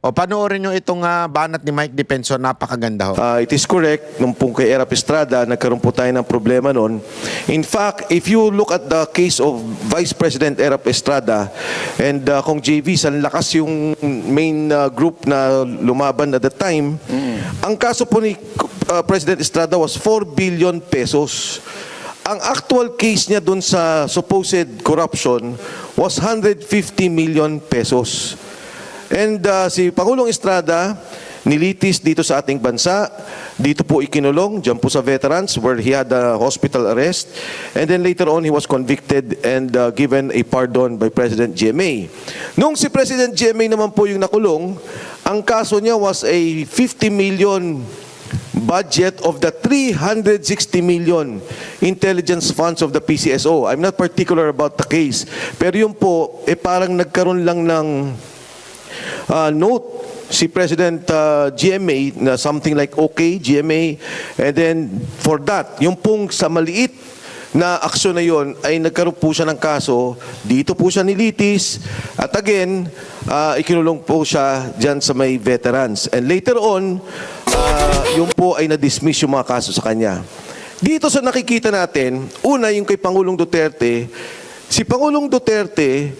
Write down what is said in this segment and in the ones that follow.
O panoorin nyo itong banat ni Mike Defensor, napakaganda ho. It is correct, nung pong kay Erap Estrada, nagkaroon po tayo ng problema noon. In fact, if you look at the case of Vice President Erap Estrada and Kong JV, ang lakas yung main group na lumaban at the time, ang kaso po ni President Estrada was 4 billion pesos. Ang actual case niya dun sa supposed corruption was 150 million pesos. And si Pangulong Estrada nilitis dito sa ating bansa. Dito po ikinulong, dyan po sa veterans where he had a hospital arrest. And then later on, he was convicted and given a pardon by President GMA. Nung si President GMA naman po yung nakulong, ang kaso niya was a 50 million budget of the 360 million intelligence funds of the PCSO. I'm not particular about the case. Pero yun po, parang nagkaroon lang ng note si President GMA na something like okay, GMA, and then for that, yung pong sa maliit na aksyon na yon ay nagkaroon po siya ng kaso, dito po siya nilitis, at again, ikinulong po siya dyan sa may veterans. And later on, yung po ay na-dismiss yung mga kaso sa kanya. Dito sa nakikita natin, una yung kay Pangulong Duterte, si Pangulong Duterte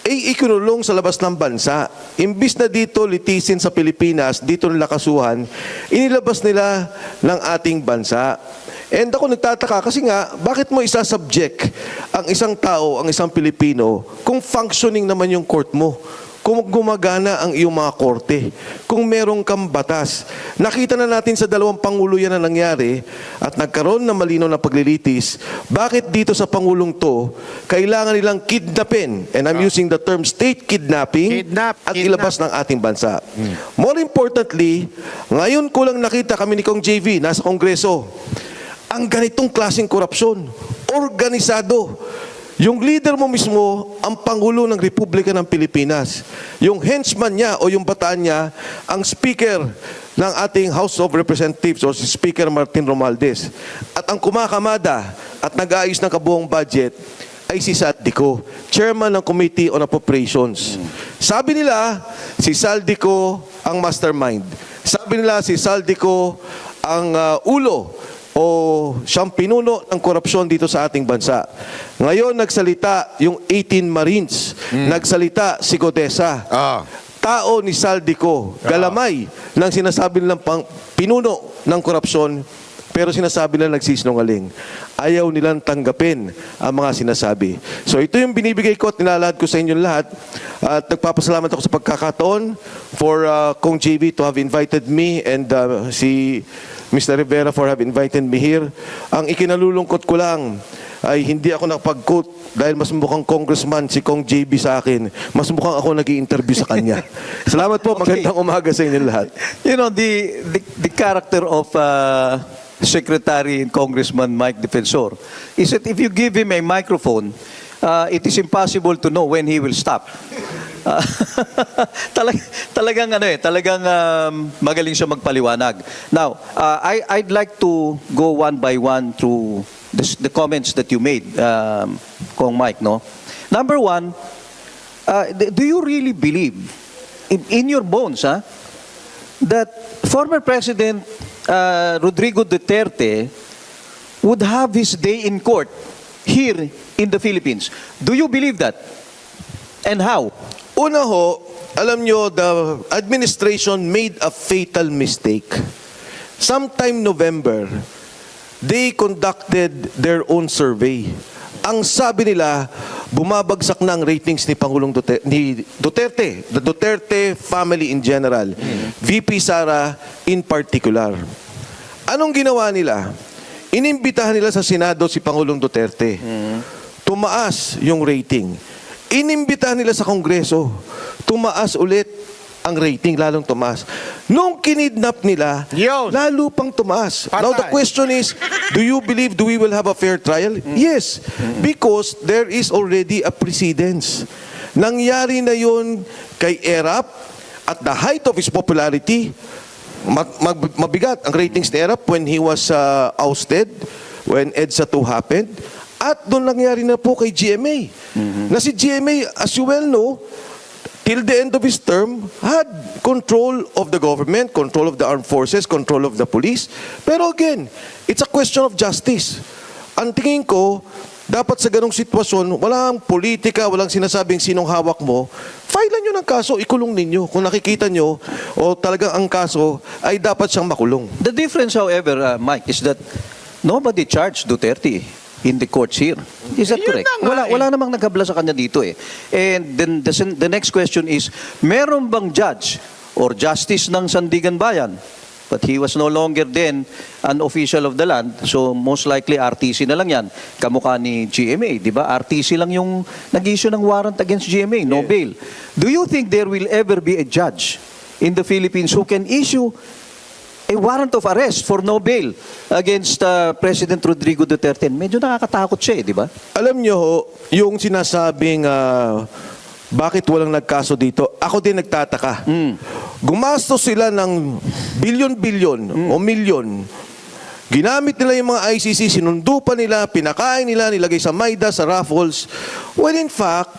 ay ikinulong sa labas ng bansa. Imbis na dito litisin sa Pilipinas, dito nila kasuhan, inilabas nila ng ating bansa. And ako nagtataka kasi nga, bakit mo isasubject ang isang tao, ang isang Pilipino, kung functioning naman yung court mo? Kung gumagana ang iyong mga korte, kung merong kang batas. Nakita na natin sa dalawang pangulo yan na nangyari at nagkaroon ng malinaw na paglilitis. Bakit dito sa pangulong to, kailangan nilang kidnapin, and I'm using the term state kidnapping, at ilabas ng ating bansa. More importantly, ngayon ko lang nakita kami ni Kong JV, nasa Kongreso, ang ganitong klaseng korupsyon, organisado. Yung leader mo mismo, ang Pangulo ng Republika ng Pilipinas. Yung henchman niya o yung bataan niya, ang speaker ng ating House of Representatives o si Speaker Martin Romualdez. At ang kumakamada at nag-aayos ng kabuong budget ay si Saldico, chairman ng Committee on Appropriations. Sabi nila, si Saldico ang mastermind. Sabi nila, si Saldico ang ulo o siyang pinuno ng korupsyon dito sa ating bansa. Ngayon, nagsalita yung 18 Marines. Nagsalita si Godesa. Tao ni Saldico. Galamay ng sinasabi nilang pinuno ng korupsyon, pero sinasabi nila nagsisinungaling. Ayaw nilang tanggapin ang mga sinasabi. So ito yung binibigay ko at nilalahad ko sa inyong lahat. At nagpapasalamat ako sa pagkakataon for Kong JV to have invited me and si Mr. Rivera for have invited me here. Ang ikinalulungkot ko lang ay hindi ako nakapag-quote dahil mas mukhang congressman si Kong JB sa akin. Mas mukhang ako nag-i-interview sa kanya. Salamat po. Magandang umaga sa inyo lahat. You know, the character of Secretary and Congressman Mike Defensor is that if you give him a microphone, it is impossible to know when he will stop. Talagang magaling siya magpaliwanag. Now, I'd like to go one by one through the comments that you made, Kong Mike, no? Number one, do you really believe in your bones, that former President Rodrigo Duterte would have his day in court here in the Philippines? Do you believe that? And how? Una ho, alam nyo, the administration made a fatal mistake. Sometime November, they conducted their own survey. Ang sabi nila, bumabagsak na ang ratings ni Pangulong Duterte, the Duterte family in general, VP Sara in particular. Anong ginawa nila? Inimbitahan nila sa Senado si Pangulong Duterte. Tumaas yung rating. Inimbitahan nila sa Kongreso. Tumaas ulit ang rating, lalong tumaas. Nung kinidnap nila, lalo pang tumaas. Now the question is, do you believe we will have a fair trial? Yes, because there is already a precedence. Nangyari na yun kay Erap at the height of his popularity. Mabigat ang ratings ni Erap when he was ousted, when EDSA 2 happened. At doon nangyari na po kay GMA. Na si GMA, as you well know, till the end of his term, had control of the government, control of the armed forces, control of the police. Pero again, it's a question of justice. Ang tingin ko, dapat sa ganong sitwasyon, walang politika, walang sinasabing sinong hawak mo, filean nyo ng kaso, ikulong ninyo. Kung nakikita nyo, o talagang ang kaso, ay dapat siyang makulong. The difference, however, Mike, is that nobody charged Duterte in the courts here. Is that Yun correct? na nga Wala namang naghabla sa kanya dito eh. And then the next question is, meron bang judge or justice ng Sandigan Bayan? But he was no longer then an official of the land, so most likely RTC na lang yan. Kamukha ni GMA, di ba? RTC lang yung nag-issue ng warrant against GMA, no bail. Do you think there will ever be a judge in the Philippines who can issue a warrant of arrest for no bail against President Rodrigo Duterte? Medyo nakakatakot siya eh, di ba? Alam nyo, yung sinasabing bakit walang nagkaso dito, ako din nagtataka. Gumastos sila ng bilyon-bilyon o milyon. Ginamit nila yung mga ICC, sinundo pa nila, pinakain nila, nilagay sa Maida, sa raffles. When in fact,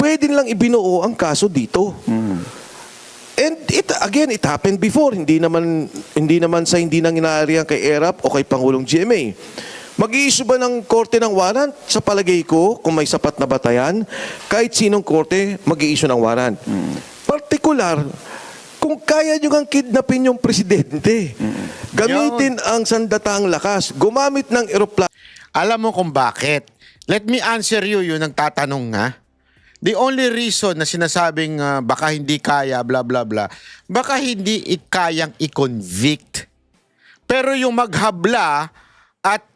pwede nilang ibinuo ang kaso dito. And it happened before. Hindi naman sa hindi nang inaarihan kay ERAP o kay Pangulong GMA. Mag-i-issue ba ng korte ng warrant? Sa palagay ko, kung may sapat na batayan, kahit sinong korte, mag-i-issue ng warrant. Partikular, kung kaya nyo kang kidnapin yung presidente, gamitin ang sandatang lakas, gumamit ng eroplano. Alam mo kung bakit? Let me answer you, yung nagtatanong nga. The only reason na sinasabing baka hindi kaya, bla bla bla, baka hindi kayang i-convict. Pero yung maghabla at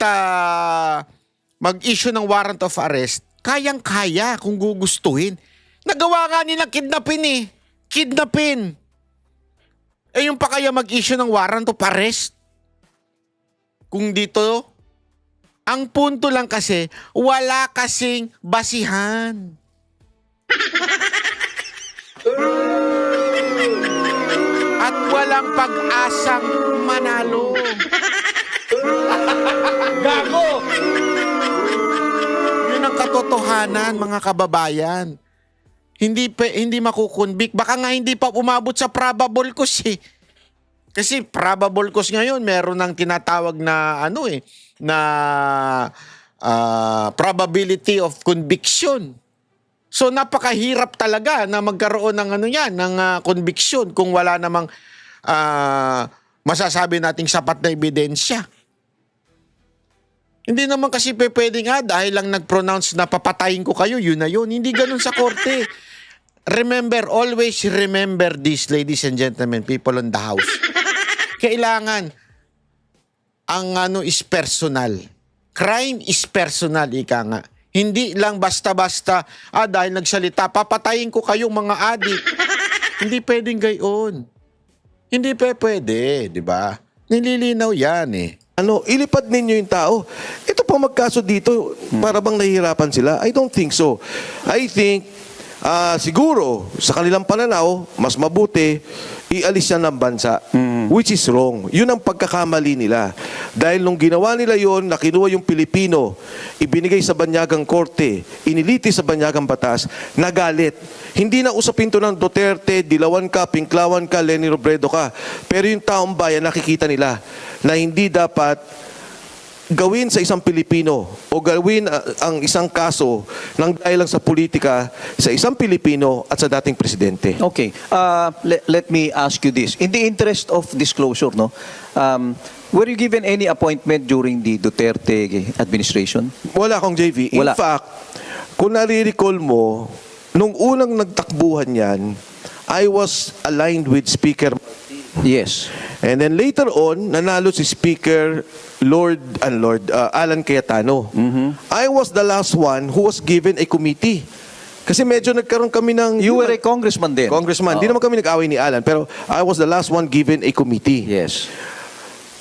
mag-issue ng warrant of arrest, kayang-kaya kung gugustuhin. Nagawa nga nilang kidnapin eh. Kidnapin. Eh yung pa kaya mag-issue ng warrant of arrest? Kung dito, ang punto lang kasi, wala kasing basihan. At walang pag-asang manalo. Gago! Yun ang katotohanan, mga kababayan. Hindi makukonvict. Baka nga hindi pa umabot sa probable cause eh. Kasi probable cause ngayon, meron ng tinatawag na probability of conviction. So napakahirap talaga na magkaroon ng ng conviction kung wala namang masasabi nating sapat na ebidensya. Hindi naman kasi pwede nga dahil lang nag-pronounce na papatayin ko kayo, yun na yun. Hindi ganun sa korte. Remember, always remember this, ladies and gentlemen, people in the house. Kailangan, ang is personal. Crime is personal, ika nga. Hindi lang basta-basta, dahil nagsalita, papatayin ko kayong mga adik. Hindi pwedeng gayon. Hindi pwede, di ba? Nililinaw yan eh. Ilipad ninyo yung tao. Ito pa magkaso dito, para bang nahihirapan sila? I don't think so. I think, siguro, sa kanilang pananaw, mas mabuti, ialis yan ng bansa. Which is wrong. Yun ang pagkakamali nila. Dahil nung ginawa nila yon, nakinuha yung Pilipino, ibinigay sa banyagang korte, iniliti sa banyagang batas, nagalit. Hindi na usapin to ng Duterte, Dilawan ka, Pinklawan ka, Leni Robredo ka. Pero yung taong bayan, nakikita nila na hindi dapat gawin sa isang Pilipino o gawin ang isang kaso ng dahil lang sa politika sa isang Pilipino at sa dating presidente. Okay. Let me ask you this. In the interest of disclosure, were you given any appointment during the Duterte administration? Wala akong JV. In Wala. fact, kung nare-recall mo, nung unang nagtakbuhan yan, I was aligned with Speaker. Yes. And then later on, nanalo si Speaker Alan Cayetano. I was the last one who was given a committee. Kasi medyo nagkaroon kami ng... You were a congressman then? Congressman. Di naman kami nag-away ni Alan, pero I was the last one given a committee. Yes.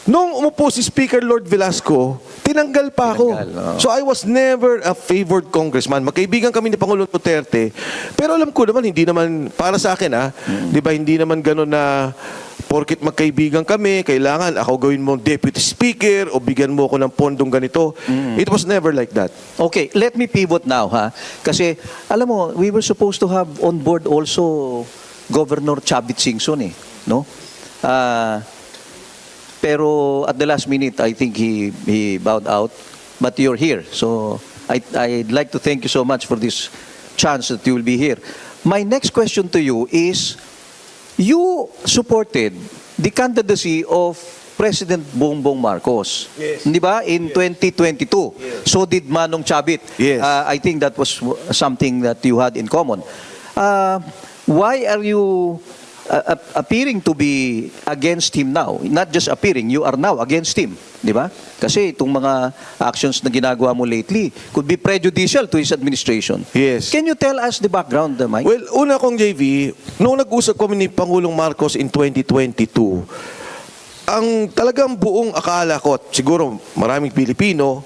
Nung umupo si Speaker Lord Velasco, tinanggal pa ako. Tinanggal, oo. So I was never a favored congressman. Magkaibigan kami ni Pangulong Duterte. Pero alam ko naman, hindi naman, para sa akin di ba, hindi naman gano'n na porkit magkaibigan kami, kailangan ako gawin mo deputy speaker o bigyan mo ako ng pondong ganito. It was never like that. Okay, let me pivot now, ha? Kasi, alam mo, we were supposed to have on board also Governor Chavit Singson, no? Pero at the last minute, I think he bowed out. But you're here. So I'd like to thank you so much for this chance that you will be here. My next question to you is, you supported the candidacy of President Bongbong Marcos. Yes. Di ba? In 2022. So did Manong Chavit. Yes. I think that was something that you had in common. Why are you appearing to be against him now? Not just appearing, you are now against him. Di ba? Kasi itong mga actions na ginagawa mo lately could be prejudicial to his administration. Yes. Can you tell us the background, Mike? Well, una kong JV, noong nag-usap kami ni Pangulong Marcos in 2022, ang talagang buong akala ko, at siguro maraming Pilipino,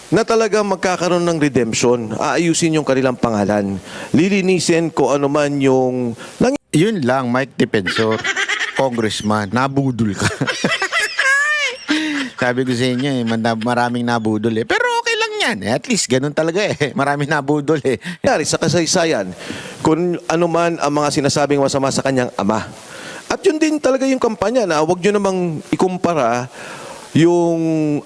na talagang magkakaroon ng redemption, aayusin yung kanilang pangalan, lilinisin ko ano man yung Yun lang, Mike Defensor, congressman, nabudol ka. Sabi ko sa inyo, maraming nabudol eh. Pero okay lang yan. At least ganun talaga eh. Maraming nabudol eh. nangyari sa kasaysayan kung ano man ang mga sinasabing masama sa kanyang ama. At yun din talaga yung kampanya na huwag nyo namang ikumpara yung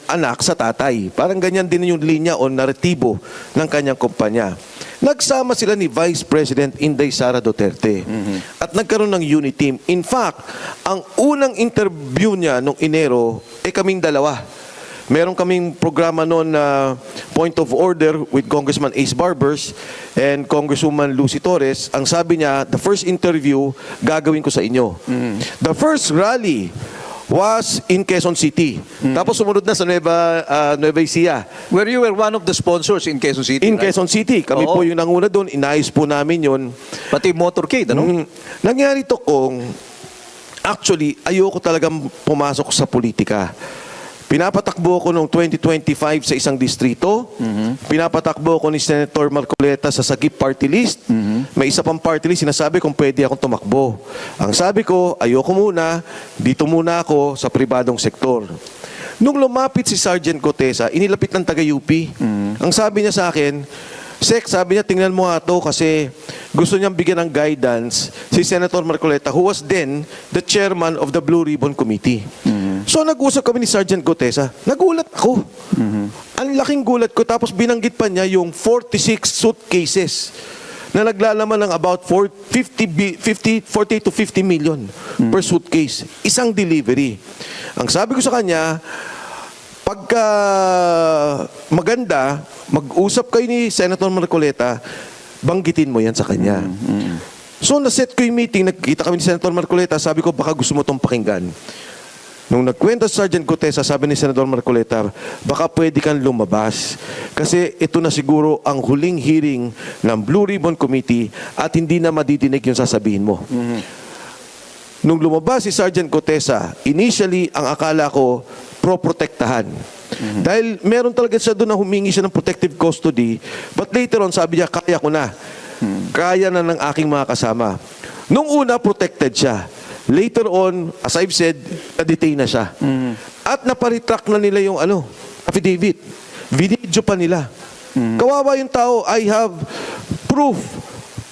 anak sa tatay. Parang ganyan din yung linya o naratibo ng kanyang kumpanya. Nagsama sila ni Vice President Inday Sara Duterte at nagkaroon ng unity team. In fact, ang unang interview niya nung Enero kaming dalawa. Meron kaming programa noon na Point of Order with Congressman Ace Barbers and Congresswoman Lucy Torres. Ang sabi niya, the first interview gagawin ko sa inyo. The first rally was in Quezon City. Tapos sumunod na sa Nueva Ecija. Where you were one of the sponsors in Quezon City, In right? Quezon City. Kami Oo. po yung nanguna doon. Inayos po namin yun. Pati motorcade, ano? Nangyari to kung actually, ayoko talagang pumasok sa politika. Pinapatakbo ko noong 2025 sa isang distrito. Pinapatakbo ko ni Senator Marcoleta sa Sagip Party List. May isa pang party list, sinasabi kung pwede akong tumakbo. Ang sabi ko, ayoko muna, dito muna ako sa pribadong sektor. Nung lumapit si Sergeant Cotesa, inilapit ng taga-UP. Ang sabi niya sa akin, Sek, sabi niya, tingnan mo nga to kasi gusto niyang bigyan ng guidance si Senator Marcoleta, who was then the chairman of the Blue Ribbon Committee. So nag-usap kami ni Sergeant Cotesa. Nagulat ako. Ang laking gulat ko. Tapos binanggit pa niya yung 46 suitcases na naglalaman ng about 40 to 50 million per suitcase. Isang delivery. Ang sabi ko sa kanya, pagka maganda, mag-usap kayo ni Senator Marcoleta, banggitin mo yan sa kanya. So naset ko yung meeting, nagkita kami ni Senator Marcoleta, sabi ko baka gusto mo itong pakinggan. Nung nagkwento si Sergeant Cotesa, sabi ni Senator Marcoleta, baka pwede kang lumabas. Kasi ito na siguro ang huling hearing ng Blue Ribbon Committee at hindi na madidinig yung sasabihin mo. Nung lumabas si Sergeant Cotesa, initially, ang akala ko, pro-protektahan. Dahil meron talaga siya doon na humingi siya ng protective custody, but later on, sabi niya, kaya ko na. Kaya na ng aking mga kasama. Nung una, protected siya. Later on, as I've said, na-detain na siya. At naparitrack na nila yung affidavit. Video pa nila. Kawawa yung tao, I have proof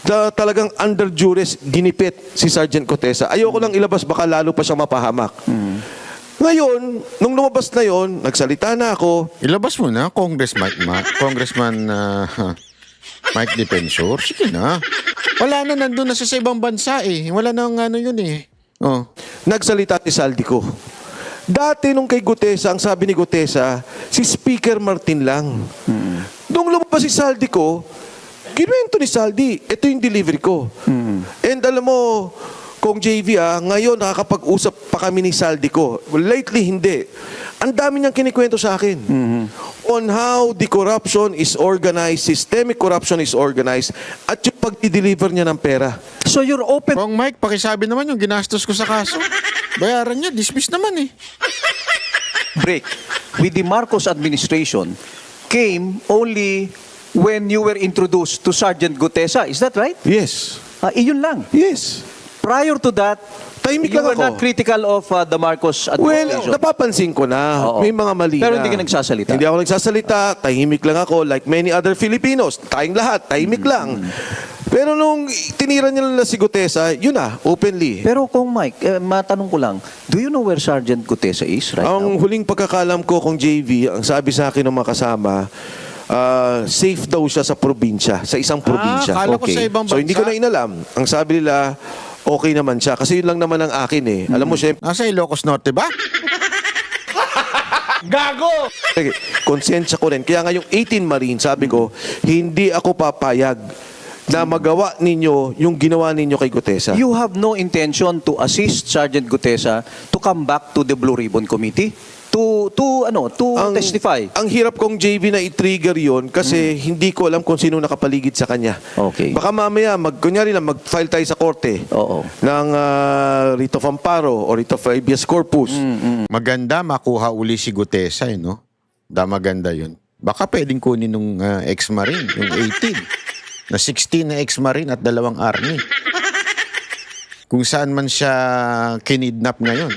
na talagang under duress ginipit si Sergeant Cotesa. Ayoko lang ilabas, baka lalo pa siya mapahamak. Ngayon, nung lumabas na yon, nagsalita na ako. Ilabas mo na, Congressman Mike Defensor. Sige na. Wala na, nandun na siya sa ibang bansa eh. Wala na yun eh. Oh. Nagsalita si Saldico. Dati nung kay Gutesa, ang sabi ni Gutesa, si Speaker Martin lang. Nung lumabas si Saldico, kinuwento ni Saldi, ito yung delivery ko. And alam mo, kung JV ngayon nakakapag-usap pa kami ni Saldico. Lately, hindi. Ang dami niyang kinikwento sa akin. On how the corruption is organized, systemic corruption is organized, at yung pag-deliver niya ng pera. So you're open. Kung Mike, pakisabi naman yung ginastos ko sa kaso. Bayaran niya, dismiss naman eh. break with the Marcos administration came only when you were introduced to Sergeant Gutesa. Is that right? Yes. Iyon lang. Yes. Prior to that, Tahimik you lang were ako. not critical of the Marcos administration. Well, napapansin ko na. Oo. May mga mali Pero na. hindi ka nagsasalita. Hindi ako nagsasalita. Tahimik lang ako. Like many other Filipinos. Tayong lahat. Tahimik lang. Pero nung tinira niya na si Gutesa, yun na, openly. Pero kung Mike, matanong ko lang, do you know where Sergeant Gutesa is right Ang now? huling pagkakalam ko kung JV, ang sabi sa akin ng mga kasama, safe daw siya sa probinsya, sa isang probinsya. kala ko sa ibang So hindi ko bansa. na inalam. Ang sabi nila, okay naman siya. Kasi yun lang naman ang akin eh. Alam mo siya, Nasa Ilocos Norte ba? Gago! konsensya ko rin. Kaya nga yung 18 Marine, sabi ko, hindi ako papayag na magawa ninyo yung ginawa ninyo kay Gutesa. You have no intention to assist Sergeant Gutesa to come back to the Blue Ribbon Committee to testify. Ang hirap kong JV na i-trigger yon kasi hindi ko alam kung sino nakapaligid sa kanya. Okay. Baka mamaya, kunyari lang, mag-file tayo sa korte Oo. ng writ of amparo or writ of habeas corpus. Maganda makuha uli si Gutesa, no? Maganda yun. Baka pwedeng kunin nung ex-marine, yung 18. Na 16 na ex-marine at 2 army. Kung saan man siya kinidnap ngayon.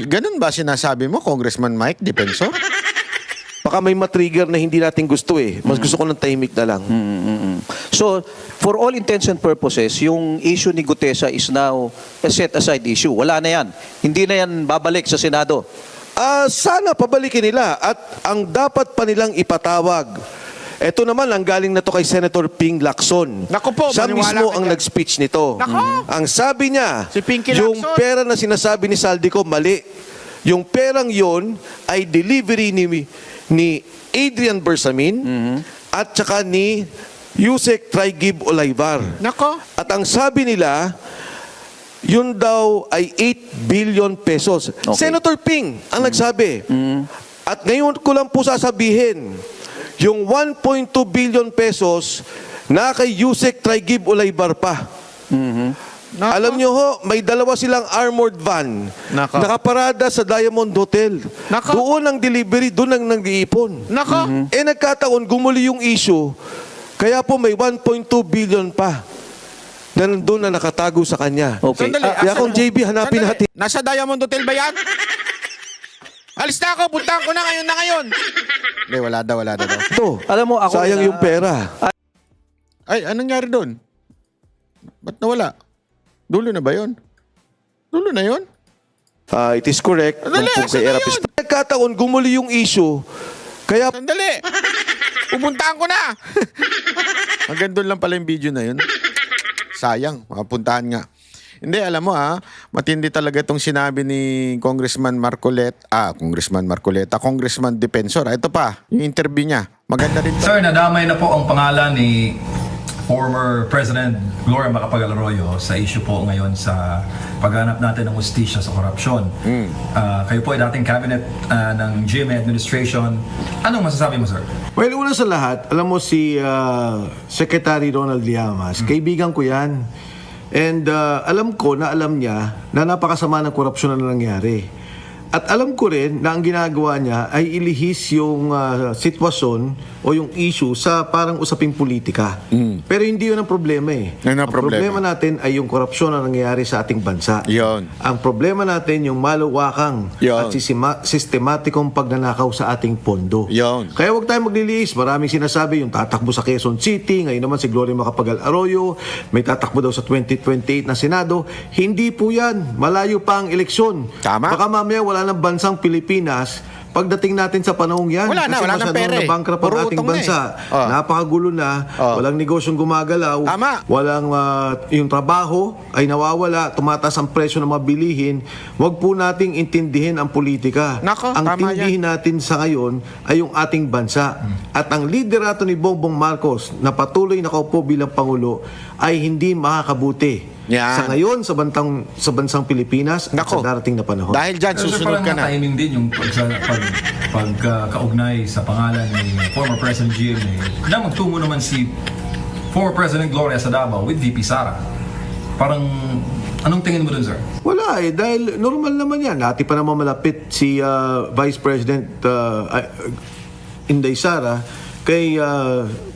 Ganun ba sinasabi mo, Congressman Mike, Defensor? Baka may matrigger na hindi natin gusto eh. Mas gusto ko ng tahimik na lang. So, for all intents and purposes, yung issue ni Gutesa is now a set-aside issue. Wala na yan. Hindi na yan babalik sa Senado. Sana pabalikin nila at ang dapat pa nilang ipatawag. Ito naman ang galing na to kay Senator Ping Lacson. Naku po, Siya maniwala mismo ka ang dyan. nag-speech nito. Naku! Ang sabi niya, Si Pinky yung Lacson. pera na sinasabi ni Saldico, mali. Yung perang yon ay delivery ni Adrian Bersamin at saka ni Yusek Traigib Olaybar. Nako. At ang sabi nila, yun daw ay 8 billion pesos. Okay. Senator Ping ang nagsabi. At ngayon ko lang po sasabihin, yung 1.2 billion pesos na kay Yusek Traigib Olaybar pa. Nako. Alam nyo ho, may 2 silang armored van Nako. nakaparada sa Diamond Hotel. Nako. Doon ang delivery, doon ang nag-iipon. Nako. Nagkataon, gumuli yung issue, kaya po may 1.2 billion pa na nandun na nakatago sa kanya. Okay. Sandali, Kaya asan kung mo? JB, hanapin Sandali. natin. Nasa Diamond Hotel ba yan? Alis na ako, puntahan ko na ngayon. Hindi, wala daw. Ito, Alam mo, ako sayang na- yung pera. Ay, anong nangyari doon? Ba't nawala? Dulo na ba yun? Dulo na yun? It is correct. Sandali, Nung asan kay na Era yun? Pista. Nagkataon, gumuli yung issue, kaya Sandali! Pupuntahan ko na! Hanggang doon lang pala yung video na yun. Sayang, makapuntahan nga. Hindi, alam mo matindi talaga itong sinabi ni Congressman Marcoleta. Congressman Defensor. Ito pa, yung interview niya. Maganda rin to. Sir, nadamay na po ang pangalan ni former President Gloria Macapagal-Arroyo sa issue po ngayon sa paghanap natin ng hustisya sa korupsyon. Kayo po ay dating cabinet ng GMA administration. Anong masasabi mo, sir? Well, una sa lahat, alam mo si Secretary Ronald Llamas, kaibigan ko yan. And alam ko na alam niya na napakasama ng korupsyon na nangyari. At alam ko rin na ang ginagawa niya ay ilihis yung sitwasyon o yung issue sa parang usaping politika. Pero hindi yun ang problema eh. Yun ang Ang problema natin ay yung korupsyon na nangyayari sa ating bansa. Yun. Ang problema natin yung maluwakang Yun. at sistematikong pagnanakaw sa ating pondo. Yun. Kaya huwag tayong magliliis. Maraming sinasabi yung tatakbo sa Quezon City. Ngayon naman si Gloria Macapagal-Arroyo. May tatakbo daw sa 2028 na Senado. Hindi po yan. Malayo pa ang eleksyon. Tama. Baka mamaya wala ng bansang Pilipinas pagdating natin sa panahong yan. Wala na, Kasi wala nang masyadong pera eh. na-bankrupt ang Puro ating utang na bansa. eh. Napakagulo na. Walang negosyong gumagalaw. Tama. Walang yung trabaho ay nawawala. Tumataas ang presyo ng mga bilihin. Huwag po nating intindihin ang politika. Nako, ang tama tindihin natin sa ngayon ay yung ating bansa. At ang liderato ni Bongbong Marcos na patuloy nakaupo bilang Pangulo ay hindi makakabuti. Yan. Sa ngayon, sa bansang Pilipinas at Nako. sa darating na panahon. Dahil dyan, Sir, susunod ka parang na. timing din yung pagkaugnay sa pangalan ni former President GMA na magtungo naman si former President Gloria sa Davao with VP Sara. Parang Anong tingin mo dun, sir? Wala dahil normal naman yan. Dati pa naman malapit si Vice President Inday Sara kay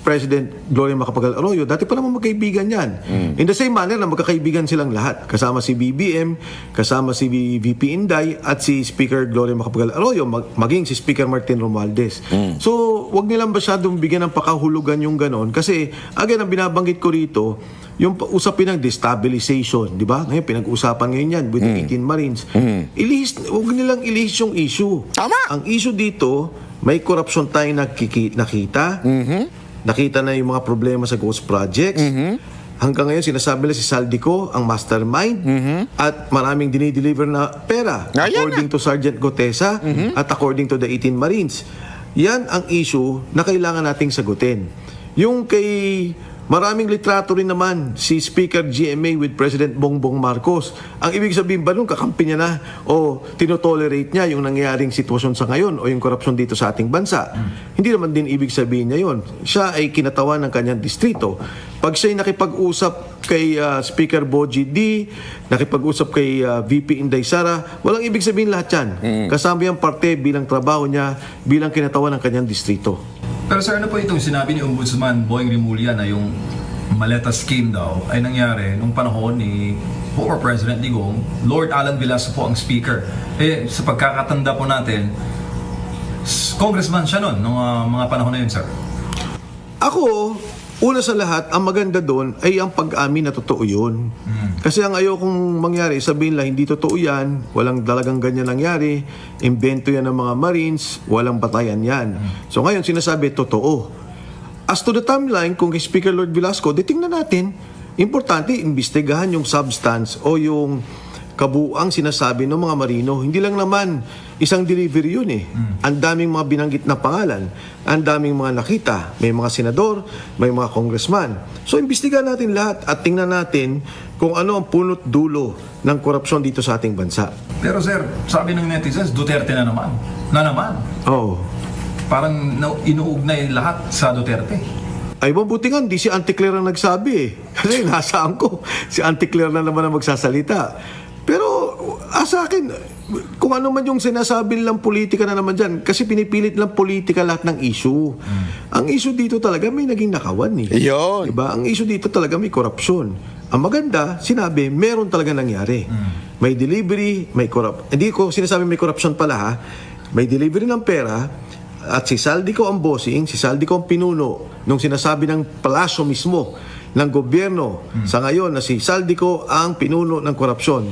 President Gloria Macapagal Arroyo. Dati pa naman magkaibigan yan. In the same manner na magkakaibigan silang lahat. Kasama si BBM, kasama si VP Inday, at si Speaker Gloria Macapagal Arroyo, maging si Speaker Martin Romualdez. So, wag nilang masyadong bigyan ng pakahulugan yung ganon. Kasi, again, ang binabanggit ko rito, yung usapin ng destabilization, di ba? Ngayon, pinag-uusapan ngayon yan with the 18 Marines. Huwag nilang ilihis yung issue. Tama. Ang issue dito, may korupsyon tayong nakita. Nakita na yung mga problema sa ghost projects. Hanggang ngayon, sinasabi nila si Saldico ang mastermind at maraming dinideliver na pera according to Sergeant Gotesa at according to the 18 Marines. Yan ang issue na kailangan nating sagutin. Yung kay maraming litrato rin naman si Speaker GMA with President Bongbong Marcos. Ang ibig sabihin ba nun, kakampi niya na o tinotolerate niya yung nangyayaring sitwasyon sa ngayon o yung korupsyon dito sa ating bansa? Hindi naman din ibig sabihin niya yun. Siya ay kinatawan ng kanyang distrito. Pag siya'y nakipag-usap kay Speaker Bogie D, nakipag-usap kay VP Inday Sara, walang ibig sabihin lahat yan. Kasama yung parte bilang trabaho niya, bilang kinatawan ng kanyang distrito. Pero sir, ano po itong sinabi ni Ombudsman Boying Rimulya na yung maleta scheme daw ay nangyari nung panahon ni former President Digong, Lord Alan Velasco po ang speaker. Sa pagkakatanda po natin, congressman siya noon nung mga panahon na yun, sir. Ako, una sa lahat, ang maganda doon ay ang pag-amin na totoo yun. Kasi ang ayokong mangyari, sabihin lang, hindi totoo yan, walang talagang ganyan nangyari, invento yan ng mga Marines, walang batayan yan. So ngayon, sinasabi, totoo. As to the timeline, kung kay Speaker Lord Velasco, tingnan natin, importante, imbestigahan yung substance o yung kabuuang sinasabi ng mga Marino. Hindi lang naman isang delivery yun eh. Ang daming mga binanggit na pangalan, ang daming mga nakita, may mga senador, may mga congressman. So, imbestigahan natin lahat at tingnan natin kung ano ang punot dulo ng korupsyon dito sa ating bansa. Pero sir, sabi ng netizens, Duterte na naman. Na naman. Oo. Parang inuugnay lahat sa Duterte. Ay, mabuti nga, hindi si Auntie Claire ang nagsabi eh. Kasi nasaan ko, si Auntie Claire na naman ang magsasalita. Pero sa akin, kung ano man yung sinasabi nilang politika na naman dyan, kasi pinipilit lang politika lahat ng issue. Ang issue dito talaga may naging nakawan eh. Yun. Diba? Ang issue dito talaga may korupsyon. Ang maganda, sinabi, meron talaga nangyari. May delivery, may hindi ko sinasabi may korupsyon pala ha. May delivery ng pera at si Saldico ang bossing, si Saldico ang pinuno nung sinasabi ng palasyo mismo ng gobyerno sa ngayon na si Saldico ang pinuno ng korupsyon.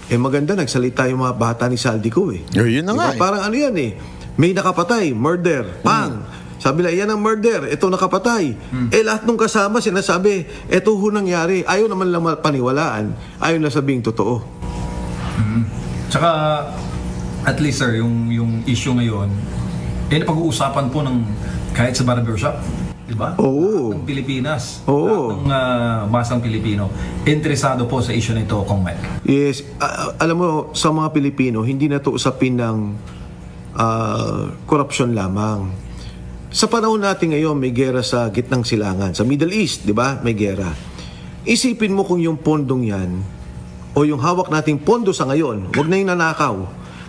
Maganda, nagsalita yung mga bata ni Saldico eh. Yun na nga eh. Parang ano yan eh, may nakapatay, murder, pang. Sabi nila, yan ang murder, ito nakapatay. Lahat nung kasama sinasabi, ito ho nangyari. Ayaw naman lang paniwalaan, ayaw na sabing totoo. Tsaka, at least sir, yung issue ngayon, napag-uusapan po ng kahit sa barbershop, di ba? Oo. Lahat ng Pilipinas, Oo. lahat ng masang Pilipino, interesado po sa issue nito, Kong Mike. Yes, alam mo, sa mga Pilipino, hindi na to usapin ng korupsyon lamang. Sa panahon natin ngayon, may gera sa gitnang silangan. Sa Middle East, di ba? May gera. Isipin mo kung yung pondong yan, o yung hawak nating pondo sa ngayon, wag na yung nanakaw,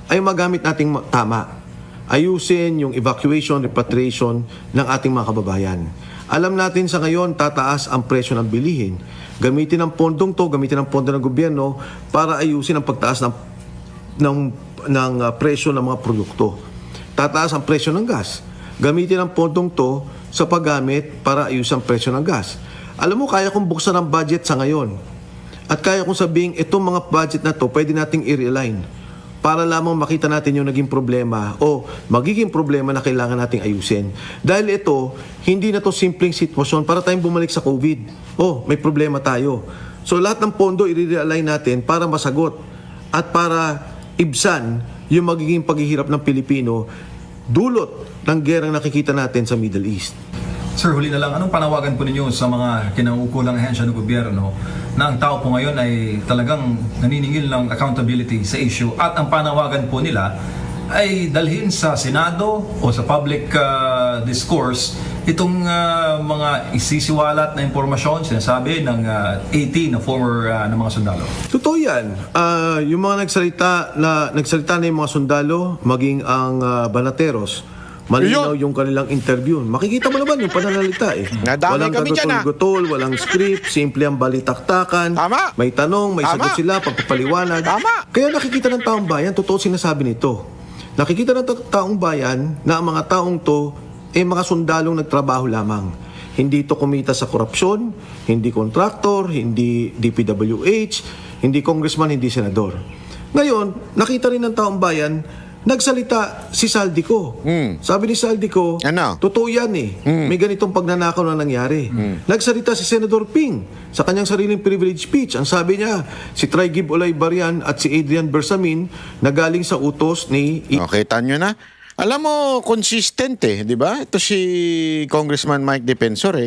ay magamit nating tama. Ayusin yung evacuation, repatriation ng ating mga kababayan. Alam natin sa ngayon, tataas ang presyo ng bilihin. Gamitin ang pondong to, gamitin ang pondo ng gobyerno para ayusin ang pagtaas ng presyo ng mga produkto. Tataas ang presyo ng gas. Gamitin ang pondong to sa paggamit para ayusin ang presyo ng gas. Alam mo, kaya kong buksan ang budget sa ngayon. At kaya kong sabihin, itong mga budget na to, pwede nating i-realign para lamang makita natin yung naging problema o magiging problema na kailangan nating ayusin. Dahil ito, hindi na to simpleng sitwasyon para tayong bumalik sa COVID. May problema tayo. So lahat ng pondo i-realign natin para masagot at para ibsan yung magiging paghihirap ng Pilipino dulot ng gerang nakikita natin sa Middle East. Sir, huli na lang, anong panawagan po ninyo sa mga kinaukulang ahensya ng gobyerno na ang tao po ngayon ay talagang naniningil ng accountability sa issue at ang panawagan po nila ay dalhin sa Senado o sa public discourse itong mga isisiwalat na impormasyon, sinasabi ng 18 na former na mga sundalo? Totoo yan. Yung mga nagsalita na yung mga sundalo, maging ang banateros, malinaw yung kanilang interview. Makikita mo naman yung pananalita eh. Nadamay Walang kami dyan, gagutol-gutol, walang script, simple ang balitaktakan. Tama. May tanong, may Tama. sagot sila, pagpapaliwanag. Tama. Kaya nakikita ng taong bayan, totoo sinasabi nito. Nakikita ng taong bayan na ang mga taong to mga sundalong nagtrabaho lamang. Hindi to kumita sa korupsyon, hindi kontraktor, hindi DPWH, hindi congressman, hindi senador. Ngayon, nakita rin ng taong bayan, nagsalita si Saldico. Sabi ni Saldico, Ano? totoo yan eh. May ganitong pagnanakaw na nangyari. Nagsalita si Senator Ping sa kanyang sariling privilege speech. Ang sabi niya, si Trigib Olay-Barian at si Adrian Bersamin na galing sa utos ni Okay, tanyo na. Alam mo, consistent eh, di ba? Ito si Congressman Mike Defensor eh.